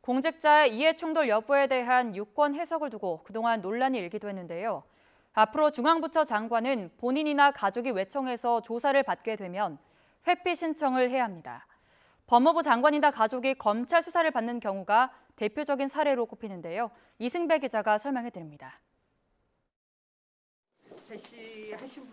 공직자의 이해충돌 여부에 대한 유권 해석을 두고 그동안 논란이 일기도 했는데요. 앞으로 중앙부처 장관은 본인이나 가족이 외청해서 조사를 받게 되면 회피 신청을 해야 합니다. 법무부 장관이나 가족이 검찰 수사를 받는 경우가 대표적인 사례로 꼽히는데요. 이승배 기자가 설명해드립니다.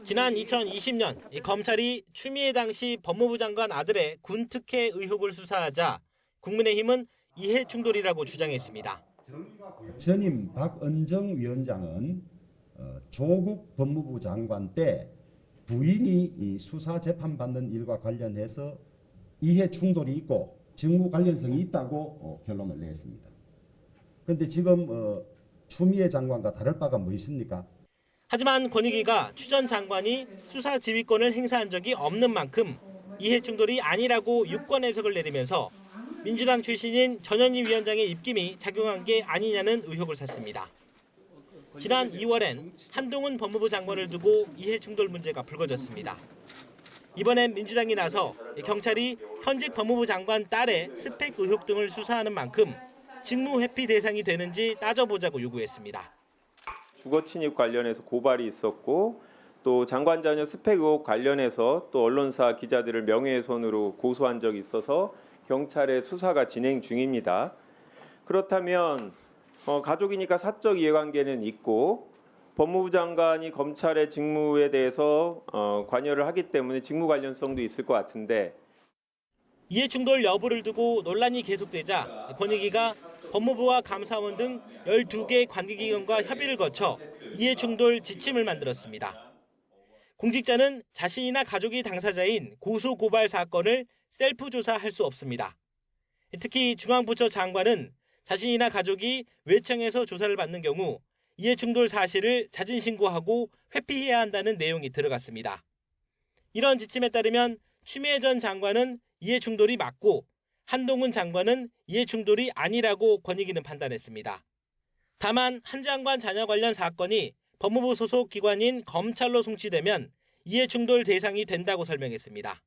지난 2020년 검찰이 추미애 당시 법무부 장관 아들의 군특혜 의혹을 수사하자 국민의힘은 이해충돌이라고 주장했습니다. 전임 박은정 위원장은 조국 법무부 장관 때 부인이 수사 재판받는 일과 관련해서 이해충돌이 있고 직무 관련성이 있다고 결론을 냈습니다. 그런데 지금 추미애 장관과 다를 바가 뭐 있습니까? 하지만 권익위가 추 전 장관이 수사 지휘권을 행사한 적이 없는 만큼 이해충돌이 아니라고 유권 해석을 내리면서 민주당 출신인 전현희 위원장의 입김이 작용한 게 아니냐는 의혹을 샀습니다. 지난 2월엔 한동훈 법무부 장관을 두고 이해충돌 문제가 불거졌습니다. 이번엔 민주당이 나서 경찰이 현직 법무부 장관 딸의 스펙 의혹 등을 수사하는 만큼 직무 회피 대상이 되는지 따져보자고 요구했습니다. 주거 침입 관련해서 고발이 있었고 또 장관 자녀 스펙 의혹 관련해서 또 언론사 기자들을 명예훼손으로 고소한 적이 있어서 경찰의 수사가 진행 중입니다. 그렇다면 가족이니까 사적 이해관계는 있고 법무부 장관이 검찰의 직무에 대해서 관여를 하기 때문에 직무 관련성도 있을 것 같은데 이해충돌 여부를 두고 논란이 계속되자 권익위가 법무부와 감사원 등 12개 관계기관과 협의를 거쳐 이해충돌 지침을 만들었습니다. 공직자는 자신이나 가족이 당사자인 고소고발 사건을 셀프 조사할 수 없습니다. 특히 중앙부처 장관은 자신이나 가족이 외청에서 조사를 받는 경우 이해충돌 사실을 자진신고하고 회피해야 한다는 내용이 들어갔습니다. 이런 지침에 따르면 추미애 전 장관은 이해충돌이 맞고 한동훈 장관은 이해충돌이 아니라고 권익위는 판단했습니다. 다만 한 장관 자녀 관련 사건이 법무부 소속 기관인 검찰로 송치되면 이해충돌 대상이 된다고 설명했습니다.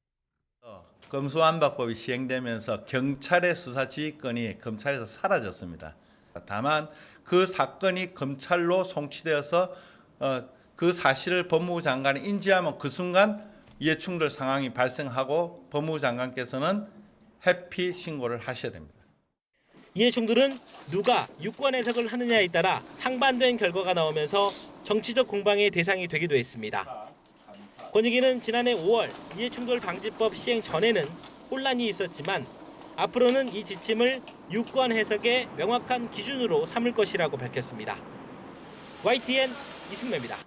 검수완박법이 시행되면서 경찰의 수사 지휘권이 검찰에서 사라졌습니다. 다만 그 사건이 검찰로 송치되어서 그 사실을 법무부 장관이 인지하면 그 순간 이해충돌 상황이 발생하고 법무부 장관께서는 회피 신고를 하셔야 됩니다. 이해충돌은 누가 유권 해석을 하느냐에 따라 상반된 결과가 나오면서 정치적 공방의 대상이 되기도 했습니다. 권익위는 지난해 5월 이해충돌 방지법 시행 전에는 혼란이 있었지만 앞으로는 이 지침을 유권 해석의 명확한 기준으로 삼을 것이라고 밝혔습니다. YTN 이승배입니다.